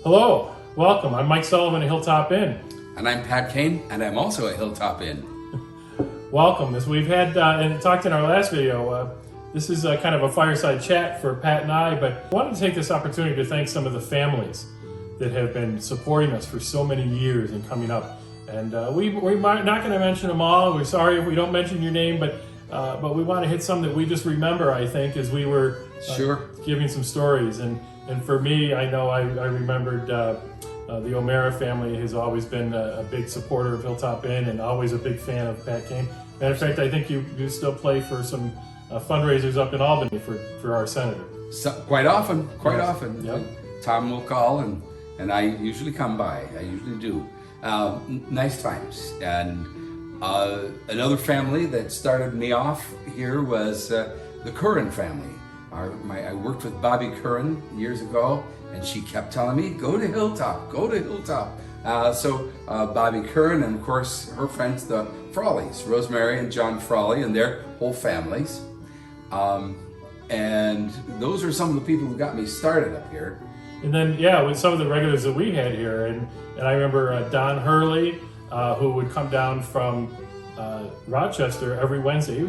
Hello, welcome. I'm Mike Sullivan at Hilltop Inn. And I'm Pat Kane, and I'm also at Hilltop Inn. Welcome. As we've had and talked in our last video, this is kind of a fireside chat for Pat and I, but I wanted to take this opportunity to thank some of the families that have been supporting us for so many years and coming up. And we're not going to mention them all. We're sorry if we don't mention your name, but we want to hit some that we just remember, I think, as we were giving some stories. And for me, I know I remembered the O'Mara family has always been a big supporter of Hilltop Inn and always a big fan of Pat Kane. Matter of fact, I think you still play for some fundraisers up in Albany for our senator. So, quite often. Yep. Tom will call, and I usually come by. I usually do. Nice times. And another family that started me off here was the Curran family. I worked with Bobby Curran years ago, and she kept telling me, go to Hilltop. So Bobby Curran and, of course, her friends, the Frawleys, Rosemary and John Frawley and their whole families. And those are some of the people who got me started up here. And then, with some of the regulars that we had here, and I remember Don Hurley, who would come down from Rochester every Wednesday.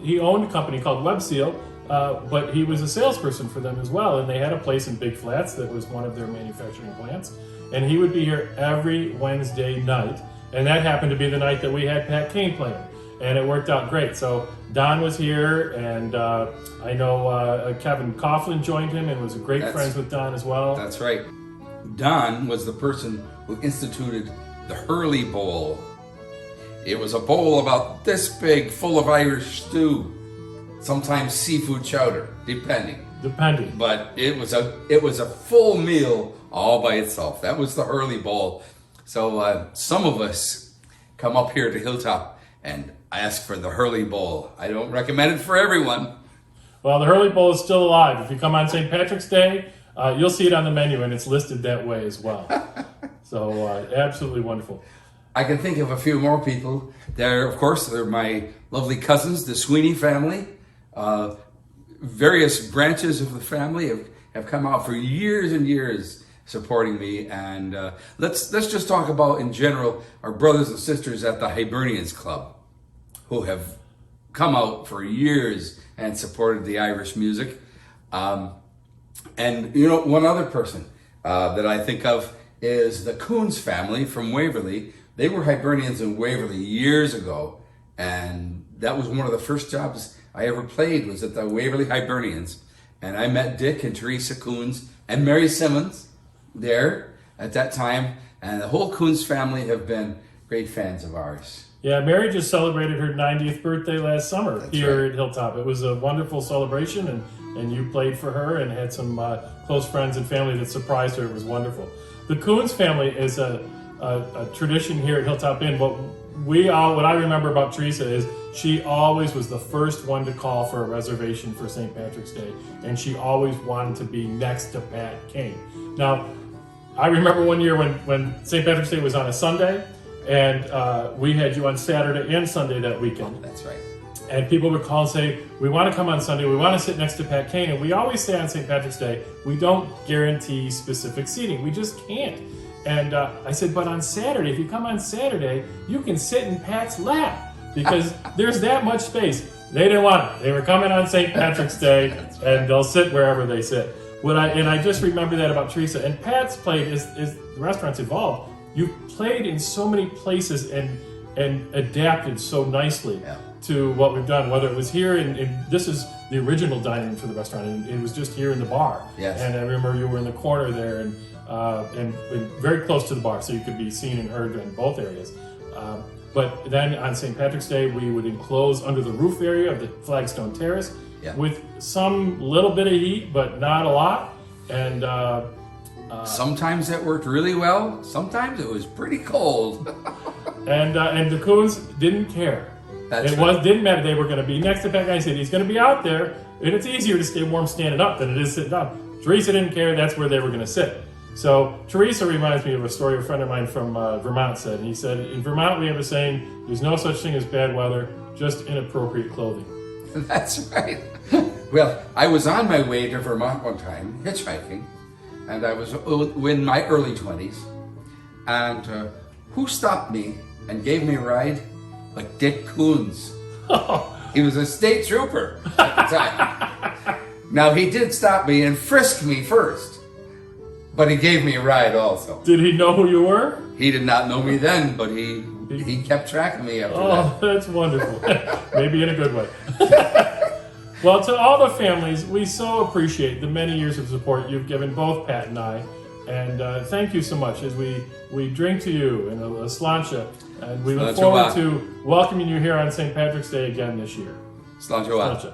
He owned a company called Web Seal, but he was a salesperson for them as well, and they had a place in Big Flats that was one of their manufacturing plants. And he would be here every Wednesday night, and that happened to be the night that we had Pat Kane playing, and it worked out great. So Don was here, and I know Kevin Coughlin joined him and was great friends with Don as well. That's right. Don was the person who instituted the Hurley Bowl. It was a bowl about this big, full of Irish stew, sometimes seafood chowder, depending. But it was a full meal all by itself. That was the Hurley Bowl. So some of us come up here to Hilltop and ask for the Hurley Bowl. I don't recommend it for everyone. Well, the Hurley Bowl is still alive. If you come on St. Patrick's Day, you'll see it on the menu, and it's listed that way as well. So absolutely wonderful. I can think of a few more people. They're my lovely cousins, the Sweeney family. Various branches of the family have come out for years and years supporting me. And let's just talk about, in general, our brothers and sisters at the Hibernians Club, who have come out for years and supported the Irish music. And one other person that I think of is the Coons family from Waverly. They were Hibernians in Waverly years ago, and that was one of the first jobs I ever played, was at the Waverly Hibernians. And I met Dick and Teresa Coons and Mary Simmons there at that time, and the whole Coons family have been great fans of ours. Yeah, Mary just celebrated her 90th birthday last summer at Hilltop. It was a wonderful celebration, and you played for her and had some close friends and family that surprised her. It was wonderful. The Coons family is a tradition here at Hilltop Inn. What I remember about Teresa is she always was the first one to call for a reservation for St. Patrick's Day, and she always wanted to be next to Pat Kane. Now, I remember one year when St. Patrick's Day was on a Sunday, and we had you on Saturday and Sunday that weekend. Oh, that's right. And people would call and say, we want to come on Sunday, we want to sit next to Pat Kane. And we always say on St. Patrick's Day, we don't guarantee specific seating. We just can't. And I said, but on Saturday, if you come on Saturday, you can sit in Pat's lap because there's that much space. They didn't want it. They were coming on St. Patrick's Day, and they'll sit wherever they sit. I just remember that about Teresa. And Pat's played, as the restaurant's evolved, you played in so many places and adapted so nicely to what we've done, whether it was here, and this is the original dining room for the restaurant, and it was just here in the bar. Yes. And I remember you were in the corner there, and very close to the bar, so you could be seen and heard in both areas. But then on St. Patrick's Day, we would enclose under the roof area of the Flagstone Terrace with some little bit of heat, but not a lot. And sometimes that worked really well. Sometimes it was pretty cold. and the Coons didn't care. Didn't matter. They were going to be next to Pat Kane. He said he's going to be out there, and it's easier to stay warm standing up than it is sitting down. Teresa didn't care. That's where they were going to sit. So Teresa reminds me of a story a friend of mine from Vermont said. He said, in Vermont we have a saying, there's no such thing as bad weather, just inappropriate clothing. That's right. Well, I was on my way to Vermont one time, hitchhiking, and I was in my early 20s. And who stopped me and gave me a ride? But Dick Coons. He was a state trooper at the time. Now, he did stop me and frisk me first, but he gave me a ride also. Did he know who you were? He did not know me then, but he kept track of me after that. Oh, that's wonderful. Maybe in a good way. Well, to all the families, we so appreciate the many years of support you've given both Pat and I. And thank you so much as we drink to you in a sláinte. And we look Sláinte forward wa. to welcoming you here on St. Patrick's Day again this year. Sláinte wa. Sláinte.